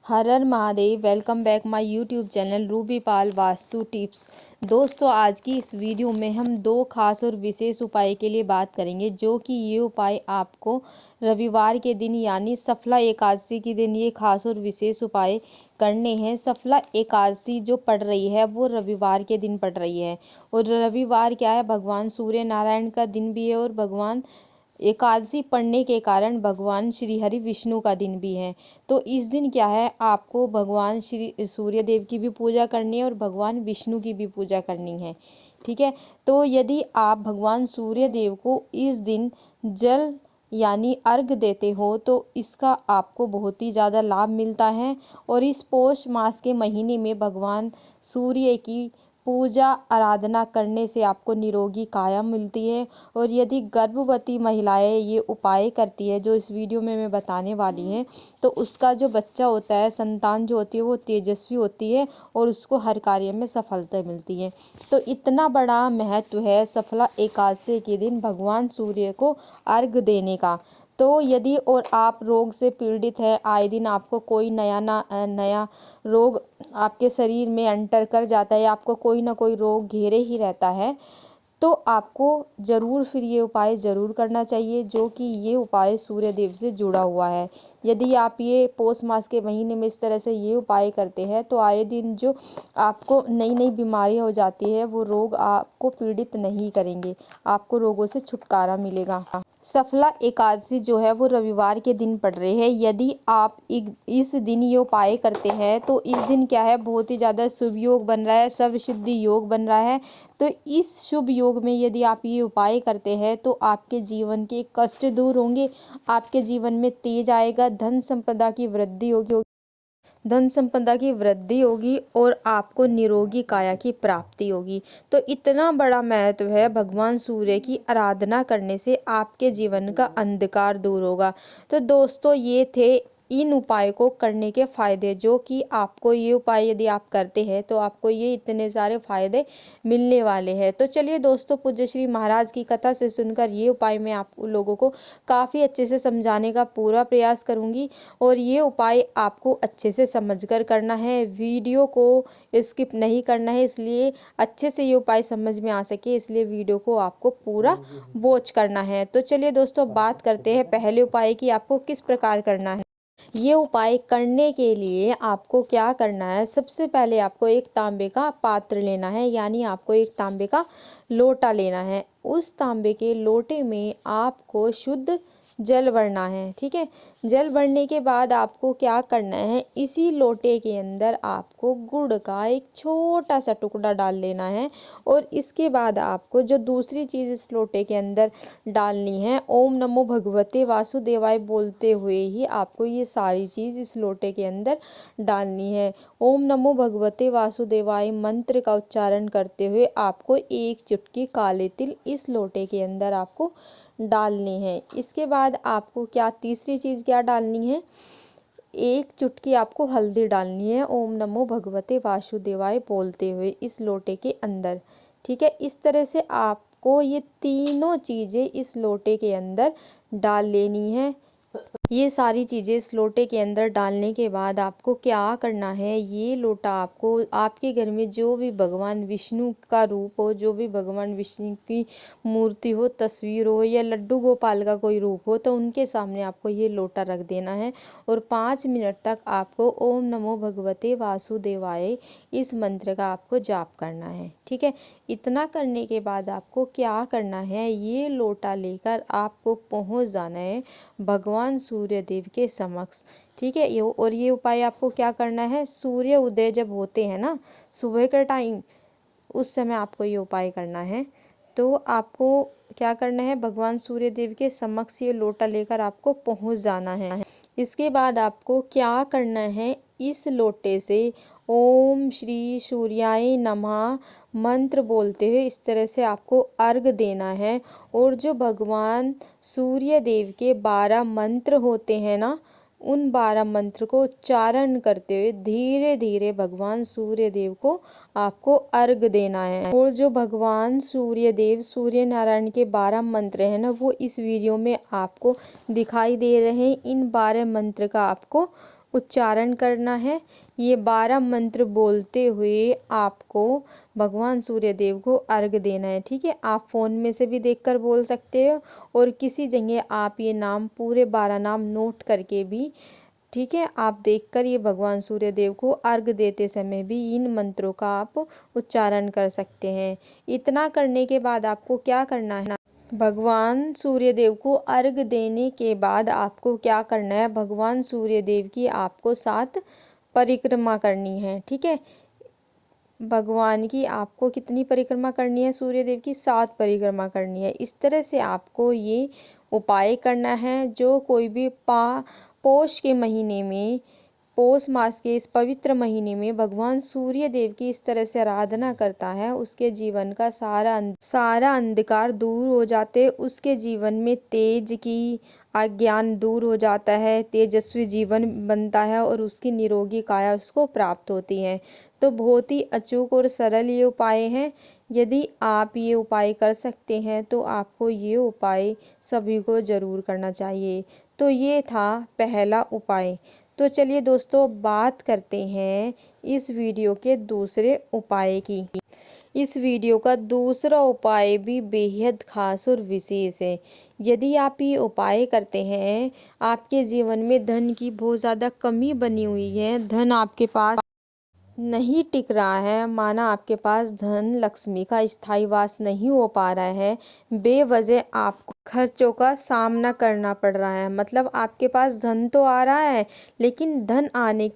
Her her Mahadev. Welcome back my YouTube channel Ruby Pal vastu tips. दोस्तों, आज की इस वीडियो में हम दो खास और विशेष उपाय के लिए बात करेंगे, जो कि ये उपाय आपको रविवार के दिन यानी सफला एकादशी के दिन ये खास और विशेष उपाय करने हैं। सफला एकादशी जो पड़ रही है वो रविवार के दिन पड़ रही है, और रविवार क्या है, भगवान सूर्य नारायण का दिन भी है और भगवान एकादशी पढ़ने के कारण भगवान श्री हरि विष्णु का दिन भी है। तो इस दिन क्या है, आपको भगवान श्री सूर्य देव की भी पूजा करनी है और भगवान विष्णु की भी पूजा करनी है। ठीक है, तो यदि आप भगवान सूर्य देव को इस दिन जल यानी अर्घ देते हो तो इसका आपको बहुत ही ज़्यादा लाभ मिलता है। और इस पौष मास के महीने में भगवान सूर्य की पूजा आराधना करने से आपको निरोगी काया मिलती है। और यदि गर्भवती महिलाएं ये उपाय करती है जो इस वीडियो में मैं बताने वाली है, तो उसका जो बच्चा होता है, संतान जो होती है, वो तेजस्वी होती है और उसको हर कार्य में सफलता मिलती है। तो इतना बड़ा महत्व है सफला एकादशी के दिन भगवान सूर्य को अर्घ देने का। तो यदि और आप रोग से पीड़ित है, आए दिन आपको कोई नया रोग आपके शरीर में एंटर कर जाता है, आपको कोई ना कोई रोग घेरे ही रहता है, तो आपको ज़रूर फिर ये उपाय ज़रूर करना चाहिए, जो कि ये उपाय सूर्य देव से जुड़ा हुआ है। यदि आप ये पौष मास के महीने में इस तरह से ये उपाय करते हैं तो आए दिन जो आपको नई नई बीमारियां हो जाती है वो रोग आपको पीड़ित नहीं करेंगे, आपको रोगों से छुटकारा मिलेगा। सफला एकादशी जो है वो रविवार के दिन पड़ रही है। यदि आप इस दिन ये उपाय करते हैं तो इस दिन क्या है, बहुत ही ज़्यादा शुभ योग बन रहा है, सर्व सिद्धि योग बन रहा है। तो इस शुभ योग में यदि आप ये उपाय करते हैं तो आपके जीवन के कष्ट दूर होंगे, आपके जीवन में तेज आएगा, धन संपदा की वृद्धि होगी और आपको निरोगी काया की प्राप्ति होगी। तो इतना बड़ा महत्व है भगवान सूर्य की आराधना करने से आपके जीवन का अंधकार दूर होगा। तो दोस्तों, ये थे इन उपाय को करने के फायदे, जो कि आपको ये उपाय यदि आप करते हैं तो आपको ये इतने सारे फायदे मिलने वाले हैं। तो चलिए दोस्तों, पूज्य श्री महाराज की कथा से सुनकर ये उपाय मैं आप लोगों को काफ़ी अच्छे से समझाने का पूरा प्रयास करूँगी, और ये उपाय आपको अच्छे से समझकर करना है, वीडियो को स्किप नहीं करना है। इसलिए अच्छे से ये उपाय समझ में आ सके, इसलिए वीडियो को आपको पूरा वॉच करना है। तो चलिए दोस्तों, बात करते हैं पहले उपाय की, आपको किस प्रकार करना है। ये उपाय करने के लिए आपको क्या करना है, सबसे पहले आपको एक तांबे का पात्र लेना है, यानी आपको एक तांबे का लोटा लेना है। उस तांबे के लोटे में आपको शुद्ध जल भरना है। ठीक है, जल भरने के बाद आपको क्या करना है, इसी लोटे के अंदर आपको गुड़ का एक छोटा सा टुकड़ा डाल लेना है। और इसके बाद आपको जो दूसरी चीज़ इस लोटे के अंदर डालनी है, ओम नमो भगवते वासुदेवाय बोलते हुए ही आपको ये सारी चीज़ इस लोटे के अंदर डालनी है। ओम नमो भगवते वासुदेवाय मंत्र का उच्चारण करते हुए आपको एक चुटकी काले तिल इस लोटे के अंदर आपको डालनी है। इसके बाद आपको क्या तीसरी चीज़ क्या डालनी है, एक चुटकी आपको हल्दी डालनी है, ओम नमो भगवते वासुदेवाय बोलते हुए इस लोटे के अंदर। ठीक है, इस तरह से आपको ये तीनों चीज़ें इस लोटे के अंदर डाल लेनी है। ये सारी चीज़ें इस लोटे के अंदर डालने के बाद आपको क्या करना है, ये लोटा आपको आपके घर में जो भी भगवान विष्णु का रूप हो, जो भी भगवान विष्णु की मूर्ति हो, तस्वीर हो, या लड्डू गोपाल का कोई रूप हो, तो उनके सामने आपको ये लोटा रख देना है। और 5 मिनट तक आपको ओम नमो भगवते वासुदेवाय इस मंत्र का आपको जाप करना है। ठीक है, इतना करने के बाद आपको क्या करना है, ये लोटा लेकर आपको पहुंच जाना है भगवान सूर्य देव के समक्ष। ठीक है, और ये उपाय आपको क्या करना है, सूर्य उदय जब होते हैं ना, सुबह का टाइम, उस समय आपको ये उपाय करना है। तो आपको क्या करना है, भगवान सूर्य देव के समक्ष ये लोटा लेकर आपको पहुंच जाना है। इसके बाद आपको क्या करना है, इस लोटे से ओम श्री सूर्याय नमः मंत्र बोलते हुए इस तरह से आपको अर्घ देना है। और जो भगवान सूर्य देव के 12 मंत्र होते हैं ना, उन 12 मंत्र को उच्चारण करते हुए धीरे धीरे भगवान सूर्य देव को आपको अर्घ देना है। और जो भगवान सूर्य देव सूर्य नारायण के 12 मंत्र हैं ना, वो इस वीडियो में आपको दिखाई दे रहे हैं। इन 12 मंत्र का आपको उच्चारण करना है। ये 12 मंत्र बोलते हुए आपको भगवान सूर्य देव को अर्घ देना है। ठीक है, आप फ़ोन में से भी देखकर बोल सकते हो और किसी जगह आप ये नाम पूरे 12 नाम नोट करके भी, ठीक है, आप देखकर ये भगवान सूर्य देव को अर्घ देते समय भी इन मंत्रों का आप उच्चारण कर सकते हैं। इतना करने के बाद आपको क्या करना है, भगवान सूर्य देव को अर्घ देने के बाद आपको क्या करना है, भगवान सूर्य देव की आपको 7 परिक्रमा करनी है। ठीक है, भगवान की आपको कितनी परिक्रमा करनी है, सूर्य देव की 7 परिक्रमा करनी है। इस तरह से आपको ये उपाय करना है। जो कोई भी पौष के महीने में, पौष मास के इस पवित्र महीने में भगवान सूर्य देव की इस तरह से आराधना करता है, उसके जीवन का सारा अंधकार दूर हो जाते, उसके जीवन में तेज की अज्ञान दूर हो जाता है, तेजस्वी जीवन बनता है और उसकी निरोगी काया उसको प्राप्त होती है। तो बहुत ही अचूक और सरल ये उपाय हैं। यदि आप ये उपाय कर सकते हैं तो आपको ये उपाय सभी को ज़रूर करना चाहिए। तो ये था पहला उपाय। तो चलिए दोस्तों, बात करते हैं इस वीडियो के दूसरे उपाय की। इस वीडियो का दूसरा उपाय भी बेहद खास और विशेष है। यदि आप ये उपाय करते हैं, आपके जीवन में धन की बहुत ज़्यादा कमी बनी हुई है, धन आपके पास नहीं टिक रहा है, माना आपके पास धन लक्ष्मी का स्थायी वास नहीं हो पा रहा है, बेवजह आपको खर्चों का सामना करना पड़ रहा है। मतलब आपके पास धन तो आ रहा है, लेकिन धन आने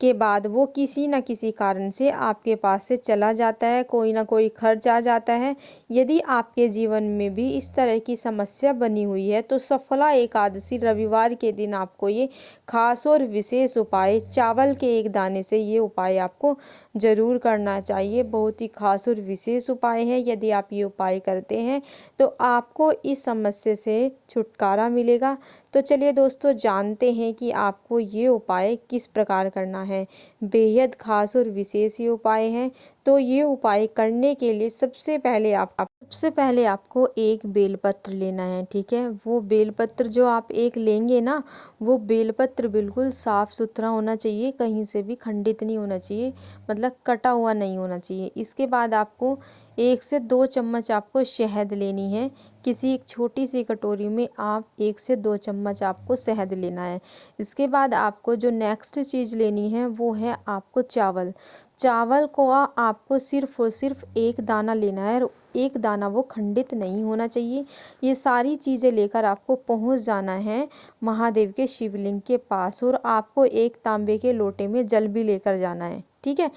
के बाद वो किसी न किसी कारण से आपके पास से चला जाता है, कोई ना कोई खर्च आ जाता है। यदि आपके जीवन में भी इस तरह की समस्या बनी हुई है तो सफला एकादशी रविवार के दिन आपको ये खास और विशेष उपाय, चावल के एक दाने से ये उपाय आपको ज़रूर करना चाहिए। बहुत ही खास और विशेष उपाय है। यदि आप ये उपाय करते हैं तो आपको इस समस्या से छुटकारा मिलेगा। तो चलिए दोस्तों, जानते हैं कि आपको ये उपाय किस प्रकार करना है। बेहद खास और विशेष ये उपाय है। तो ये उपाय करने के लिए सबसे पहले आपको एक बेलपत्र लेना है। ठीक है, वो बेलपत्र जो आप एक लेंगे ना, वो बेलपत्र बिल्कुल साफ़ सुथरा होना चाहिए, कहीं से भी खंडित नहीं होना चाहिए, मतलब कटा हुआ नहीं होना चाहिए। इसके बाद आपको 1 से 2 चम्मच आपको शहद लेनी है। किसी एक छोटी सी कटोरी में आप 1 से 2 चम्मच आपको शहद लेना है। इसके बाद आपको जो नेक्स्ट चीज़ लेनी है वो है आपको चावल। चावल को आपको सिर्फ और सिर्फ एक दाना लेना है और एक दाना वो खंडित नहीं होना चाहिए। ये सारी चीज़ें लेकर आपको पहुंच जाना है महादेव के शिवलिंग के पास और आपको एक तांबे के लोटे में जल भी लेकर जाना है। ठीक है,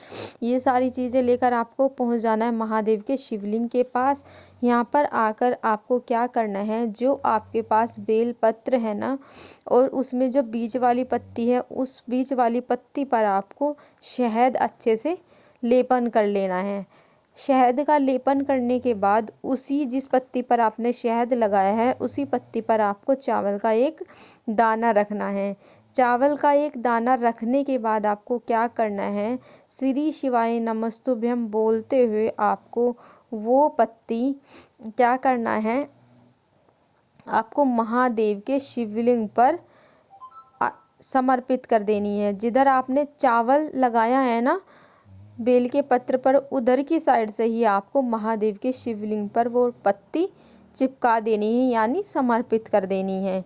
ये सारी चीज़ें लेकर आपको पहुंच जाना है महादेव के शिवलिंग के पास। यहाँ पर आकर आपको क्या करना है, जो आपके पास बेल पत्र है ना, और उसमें जो बीच वाली पत्ती है, उस बीच वाली पत्ती पर आपको शहद अच्छे से लेपन कर लेना है। शहद का लेपन करने के बाद उसी जिस पत्ती पर आपने शहद लगाया है उसी पत्ती पर आपको चावल का एक दाना रखना है। चावल का एक दाना रखने के बाद आपको क्या करना है, श्री शिवाय नमस्तुभ्यम बोलते हुए आपको वो पत्ती क्या करना है, आपको महादेव के शिवलिंग पर समर्पित कर देनी है। जिधर आपने चावल लगाया है ना बेल के पत्र पर, उधर की साइड से ही आपको महादेव के शिवलिंग पर वो पत्ती चिपका देनी है, यानी समर्पित कर देनी है।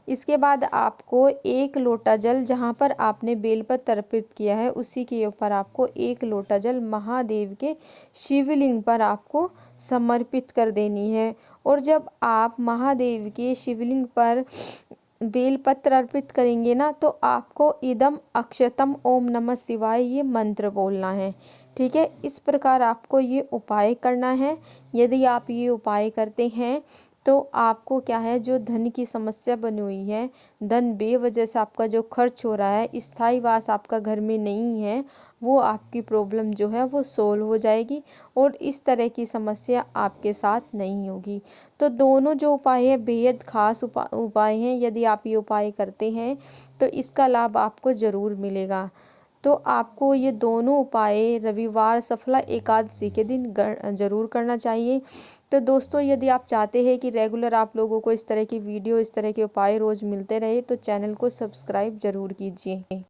इसके बाद आपको 1 लोटा जल, जहाँ पर आपने बेलपत्र अर्पित किया है उसी के ऊपर आपको 1 लोटा जल महादेव के शिवलिंग पर आपको समर्पित कर देनी है। और जब आप महादेव के शिवलिंग पर बेलपत्र अर्पित करेंगे ना, तो आपको इदम अक्षतम ओम नमः शिवाय ये मंत्र बोलना है। ठीक है, इस प्रकार आपको ये उपाय करना है। यदि आप ये उपाय करते हैं तो आपको क्या है, जो धन की समस्या बनी हुई है, धन बेवजह से आपका जो खर्च हो रहा है, स्थायी वास आपका घर में नहीं है, वो आपकी प्रॉब्लम जो है वो सोल्व हो जाएगी और इस तरह की समस्या आपके साथ नहीं होगी। तो दोनों जो उपाय है बेहद खास उपाय हैं। यदि आप ये उपाय करते हैं तो इसका लाभ आपको ज़रूर मिलेगा। तो आपको ये दोनों उपाय रविवार सफला एकादशी के दिन ज़रूर करना चाहिए। तो दोस्तों, यदि आप चाहते हैं कि रेगुलर आप लोगों को इस तरह की वीडियो, इस तरह के उपाय रोज़ मिलते रहे, तो चैनल को सब्सक्राइब ज़रूर कीजिए।